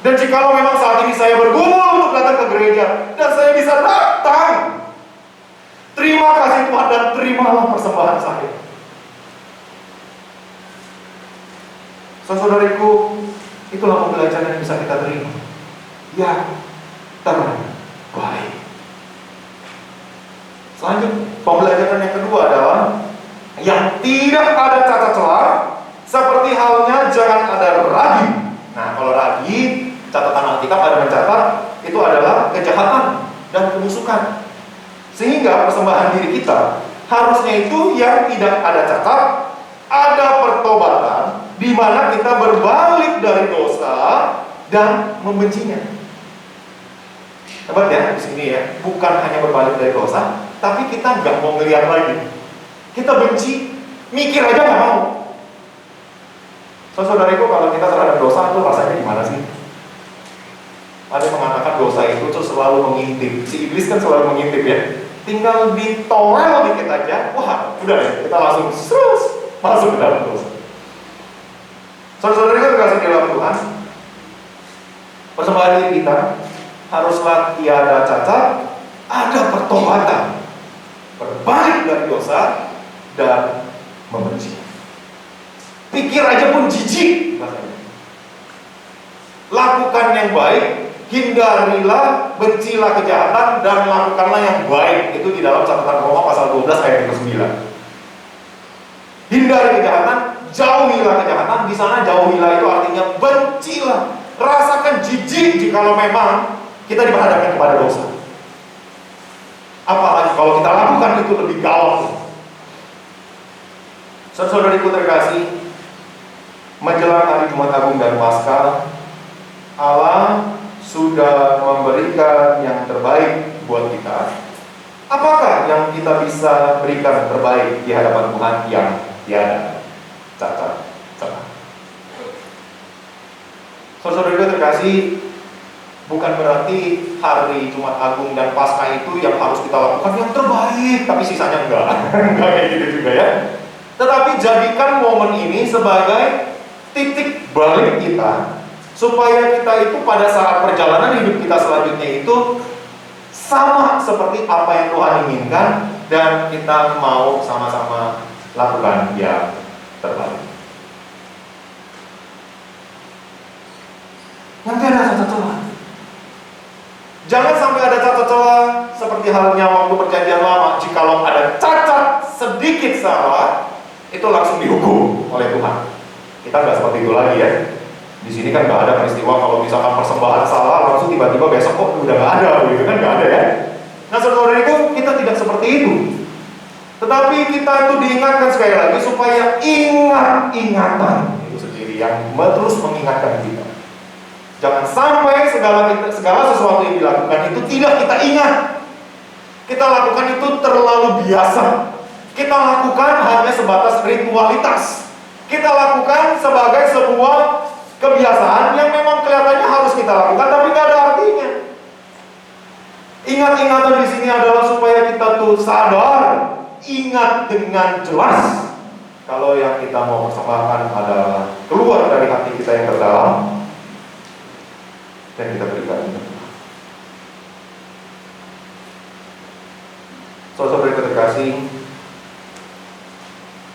Dan jikalau memang saat ini saya bergumul untuk datang ke gereja, dan saya bisa datang, terima kasih Tuhan dan terimalah persembahan saya. Saudara-saudariku, itulah pembelajaran yang bisa kita terima. Ya, terbaik. Selanjutnya, pembelajaran yang kedua adalah yang tidak ada cacat celah, seperti halnya jangan ada ragi. Nah, kalau ragi, catatan Alkitab ada mencatat itu adalah kejahatan dan kebusukan. Sehingga persembahan diri kita harusnya itu yang tidak ada cacat, ada pertobatan, di mana kita berbalik dari dosa dan membencinya. Hebat ya di sini ya, bukan hanya berbalik dari dosa, tapi kita nggak mau ngeliat lagi. Kita benci, mikir aja nggak mau. Saudaraku, kalau kita terhadap dosa itu rasanya gimana sih? Ada yang mengatakan dosa itu tuh selalu mengintip. Si iblis kan selalu mengintip ya. Tinggal ditolel dikit aja, wah udah ya, kita langsung masuk ke dalam dosa. Saudara-saudara kita kasih di dalam Tuhan, persembahan diri kita haruslah tiada cacat, ada pertobatan, berbalik dari dosa, dan membenci. Pikir aja pun jijik rasanya. Lakukan yang baik, hindarilah, bencilah kejahatan, dan lakukanlah yang baik. Itu di dalam catatan Roma pasal 12 ayat 9. Hindari kejahatan, jauhilah kejahatan. Di sana jauhilah itu artinya bencilah. Rasakan jijik jikalau memang kita diperhadapkan kepada dosa. Apalagi kalau kita lakukan itu lebih gawat. Saudara-saudariku terkasih, menjelang hari Jumat Agung dan Paskah, Allah sudah memberikan yang terbaik buat kita. Apakah yang kita bisa berikan terbaik di hadapan Tuhan yang tiada cacat celah? Saudara-saudara terkasih, bukan berarti hari Jumat Agung dan Paskah itu yang harus kita lakukan yang terbaik, tapi sisanya enggak. Enggak kayak gitu juga ya. Tetapi jadikan momen ini sebagai titik balik kita, supaya kita itu pada saat perjalanan hidup kita selanjutnya itu sama seperti apa yang Tuhan inginkan, dan kita mau sama-sama lakukan yang terbaik. Nanti ada cacat celah. Jangan sampai ada cacat celah seperti halnya waktu perjanjian lama. Jikalau ada cacat sedikit salah, itu langsung dihukum oleh Tuhan. Kita nggak seperti itu lagi ya. Di sini kan nggak ada peristiwa kalau misalkan persembahan salah langsung tiba-tiba besok kok udah nggak ada, gitu kan, nggak ada ya. Nah saudara-saudariku, kita tidak seperti itu. Tetapi kita itu diingatkan sekali lagi supaya ingat-ingatan itu sendiri yang terus mengingatkan kita. Jangan sampai segala sesuatu yang dilakukan itu tidak kita ingat. Kita lakukan itu terlalu biasa. Kita lakukan hanya sebatas ritualitas. Kita lakukan sebagai sebuah kebiasaan yang memang kelihatannya harus kita lakukan, tapi nggak ada artinya. Ingat-ingatan di sini adalah supaya kita tuh sadar, ingat dengan jelas kalau yang kita mau persembahkan adalah keluar dari hati kita yang terdalam, dan kita berikan itu. Saudara-saudara terkasih,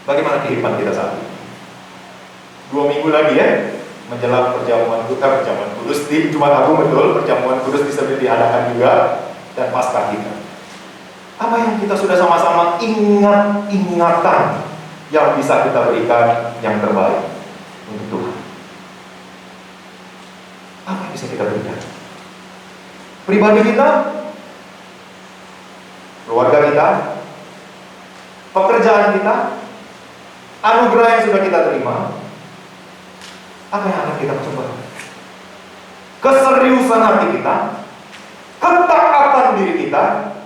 bagaimana kehidupan kita saat ini? 2 minggu lagi ya, menjelang perjamuan kudus di Jumat Agung, betul, perjamuan kudus bisa diadakan juga, dan Paskah kita. Apa yang kita sudah sama-sama ingat-ingatan yang bisa kita berikan yang terbaik untuk Tuhan? Apa yang bisa kita berikan? Pribadi kita, keluarga kita, pekerjaan kita, anugerah yang sudah kita terima. Apa yang akan kita coba? Keseriusan hati kita, ketaatan diri kita,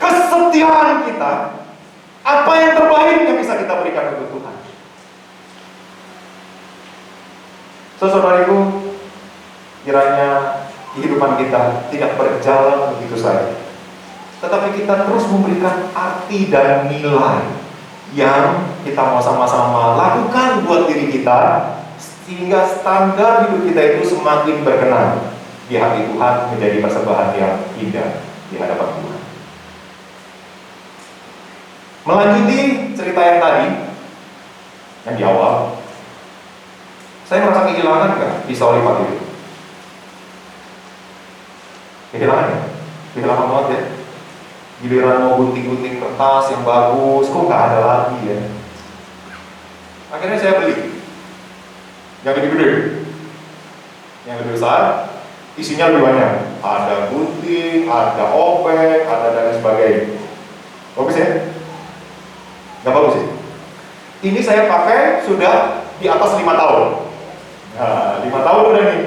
kesetiaan kita. Apa yang terbaik yang bisa kita berikan untuk Tuhan? Saudaraku, kiranya kehidupan kita tidak berjalan begitu saja, tetapi kita terus memberikan arti dan nilai yang kita mau sama-sama lakukan buat diri kita, sehingga standar hidup kita itu semakin berkenan di hati Tuhan, menjadi persembahan yang indah di hadapan Tuhan. Melanjuti cerita yang tadi, yang di awal, saya merasa kehilangan nggak pisau lipat itu? Kehilangan ya? Kehilangan banget ya? Giliran mau gunting-gunting kertas yang bagus, kok nggak ada lagi ya? Akhirnya saya beli yang lebih gede, yang lebih besar, isinya lebih banyak. Ada gunting, ada obeng, ada dan sebagainya. Bagus ya? Nggak bagus ya? Ini saya pakai sudah di atas 5 tahun. Nah, 5 tahun udah nih.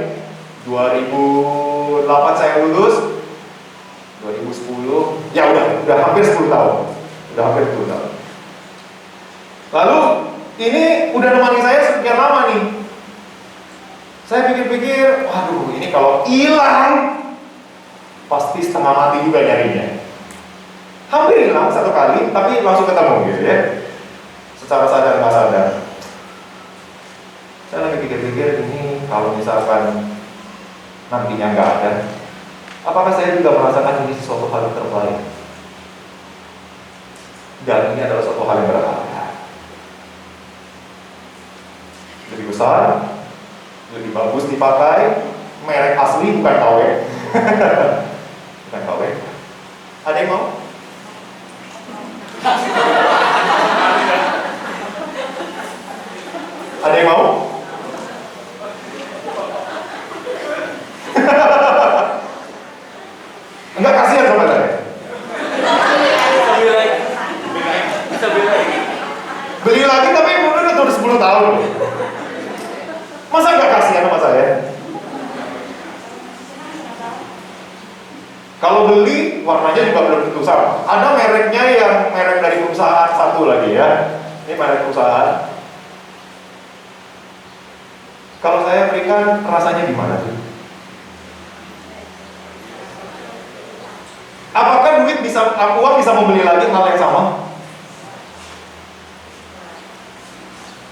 2008 saya lulus, 2010, ya udah hampir 10 tahun. Udah hampir 10 tahun. Lalu ini udah nemani saya sekian lama nih. Saya pikir-pikir, waduh, ini kalau hilang pasti setengah mati juga nyarinya. Hampir hilang 1 kali, tapi langsung ketemu gitu ya. Secara sadar nggak sadar. Saya lagi pikir-pikir, ini kalau misalkan nantinya nggak ada, Apakah saya juga merasakan ini sesuatu hal yang terbaik? Dan ini adalah suatu hal yang berharga. Lebih besar, lebih bagus dipakai, merek asli bukan KW. Bukan KW. Ada yang mau? Ada yang mau? Enggak, kasihan sama saya. Beli lagi tapi udah tuh 10 tahun. Masa enggak kasihan sama saya? Kalau beli, warnanya juga belum tentu sama. Ada mereknya yang merek dari perusahaan satu lagi ya. Ini merek perusahaan. Kalau saya berikan, rasanya gimana sih? Apakah uang bisa membeli lagi hal yang sama?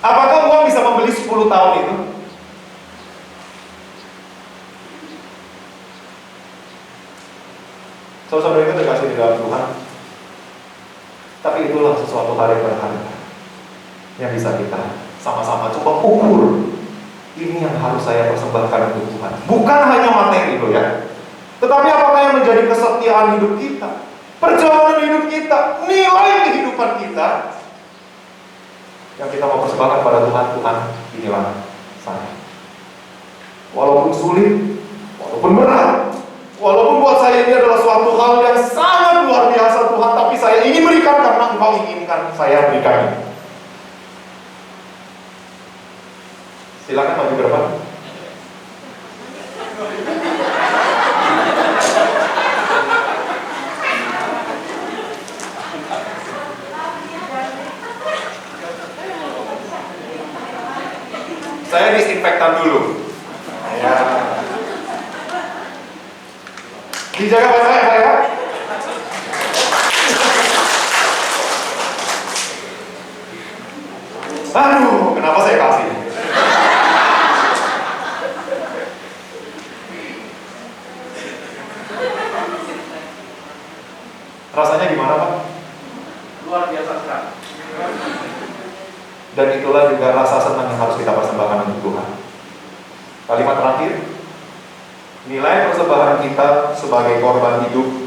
Apakah uang bisa membeli 10 tahun itu? Saudara itu terkasih di dalam Tuhan. Tapi itulah sesuatu hal yang berharga yang bisa kita sama-sama coba ukur. Ini yang harus saya persembahkan untuk Tuhan. Bukan hanya materi loh ya, tetapi apakah yang menjadi kesetiaan hidup kita, perjalanan hidup kita, nilai kehidupan kita yang kita mau persembahkan pada Tuhan. Tuhan, inilah saya. Walaupun sulit, walaupun berat, walaupun buat saya ini adalah suatu hal yang sangat luar biasa Tuhan, tapi saya ingin berikan karena Engkau inginkan saya berikan. Silakan maju ke depan. Saya disinfektan dulu. Ya. Dijaga baik-baik saya. Aduh, kenapa saya kasih? Rasanya gimana Pak? Luar biasa sekali. Dan itulah juga rasa senang yang harus kita persembahkan untuk Tuhan. Kalimat terakhir, nilai persembahan kita sebagai korban hidup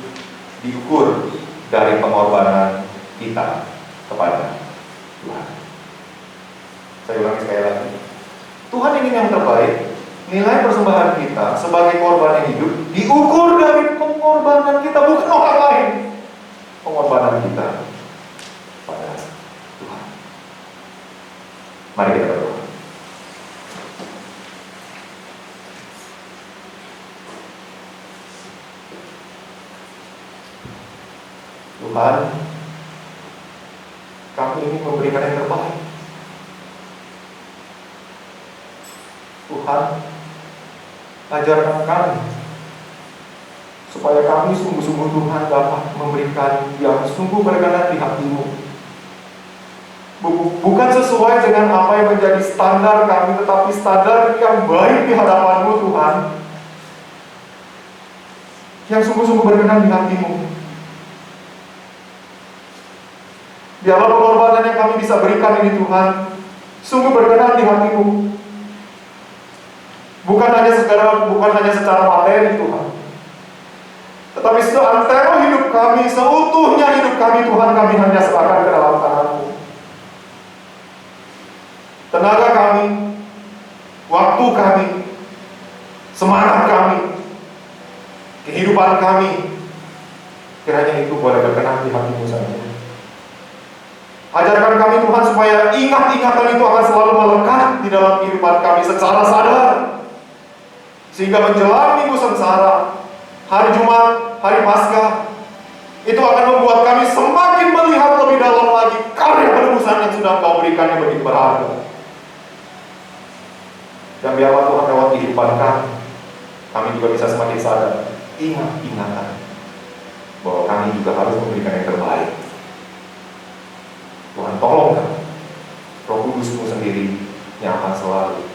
diukur dari pengorbanan kita kepada Tuhan. Saya ulangi sekali lagi. Tuhan ingin yang terbaik. Nilai persembahan kita sebagai korban yang hidup diukur dari pengorbanan kita, bukan orang lain. Pengorbanan kita pada Tuhan. Mari kita berdoa. Tuhan, kami ingin memberikan yang terbaik. Tuhan, ajarkan kami supaya kami sungguh-sungguh Tuhan dapat memberikan yang sungguh berkenan di hati-Mu. Bukan sesuai dengan apa yang menjadi standar kami, tetapi standar yang baik di hadapan-Mu Tuhan, yang sungguh-sungguh berkenan di hati-Mu. Biarlah pengorbanan yang kami bisa berikan ini Tuhan sungguh berkenan di hati-Mu. Bukan hanya secara materi Tuhan, tetapi seantero hidup kami, seutuhnya hidup kami Tuhan, kami hanya serahkan ke dalam tangan-Mu. Tenaga kami, waktu kami, semangat kami, kehidupan kami, kiranya itu boleh berkenan di hati-Mu saja. Ajarkan kami Tuhan supaya ingat-ingatan itu akan selalu melekat di dalam kehidupan kami secara sadar, sehingga menjelang minggu sengsara, hari Jumat, hari Paskah, itu akan membuat kami semakin melihat lebih dalam lagi karya penebusan yang sudah Kau berikan yang begitu berharga. Dan biarlah Tuhan lewat kehidupan kami juga bisa semakin sadar, ingat-ingatan bahwa kami juga harus memberikan yang terbaik. Tuhan tolong kami, Roh Kudus-Mu sendiri yang akan selalu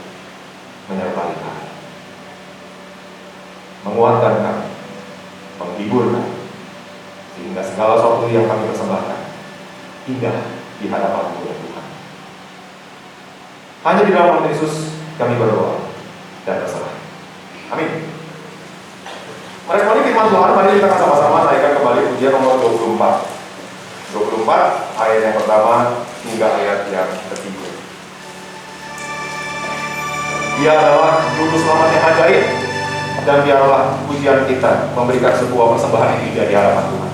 menyertai kami, menguatkan kami, menghibur, sehingga segala sesuatu yang kami persembahkan indah di hadapan Tuhan. Hanya di dalam nama Yesus kami berdoa dan berserah. Amin. Meresponi firman Tuhan, mari kita sama-sama naikkan kembali pujian nomor 24. 24 ayat yang pertama hingga ayat yang ketiga. Dia adalah juru selamat yang ajaib, dan biarlah pujian kita memberikan sebuah persembahan yang indah di hadapan Tuhan.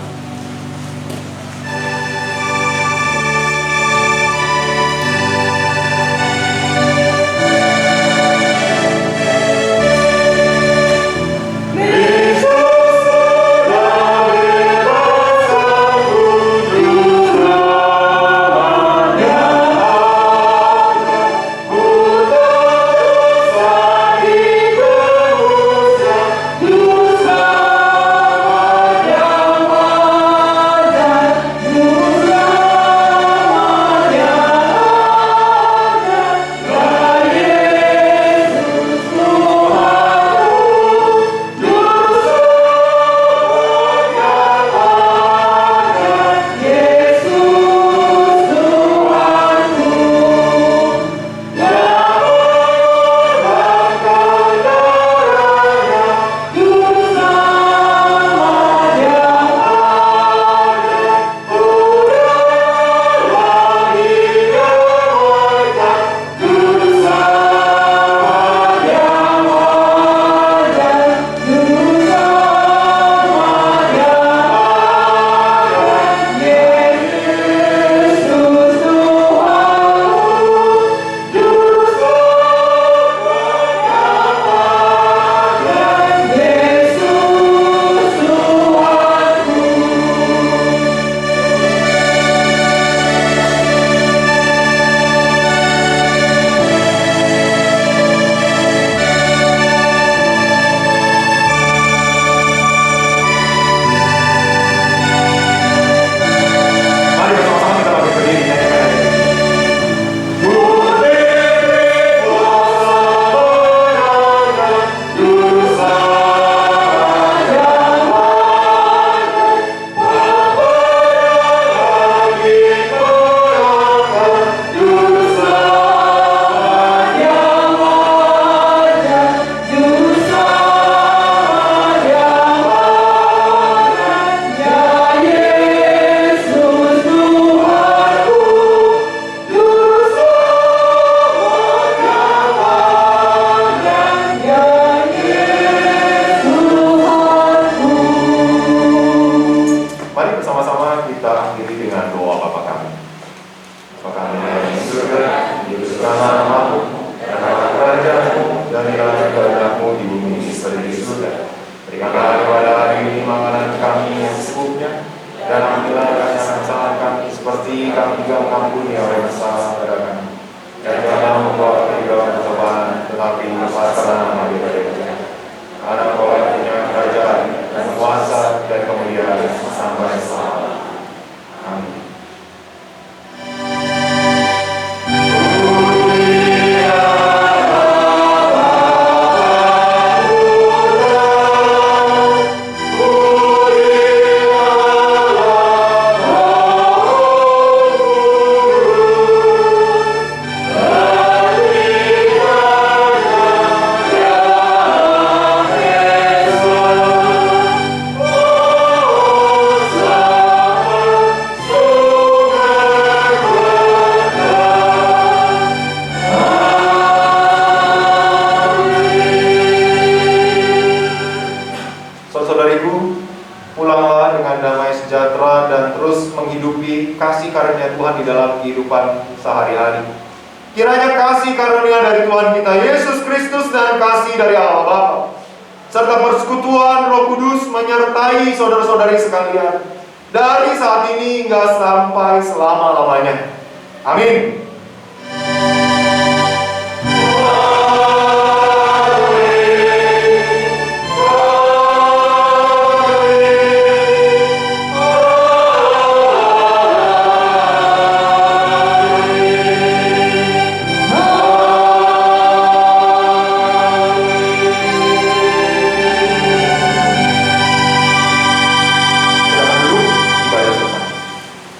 Kasih karunia Tuhan di dalam kehidupan sehari-hari. Kiranya kasih karunia dari Tuhan kita Yesus Kristus dan kasih dari Allah Bapa serta persekutuan Roh Kudus menyertai saudara-saudari sekalian dari saat ini hingga sampai selama-lamanya. Amin.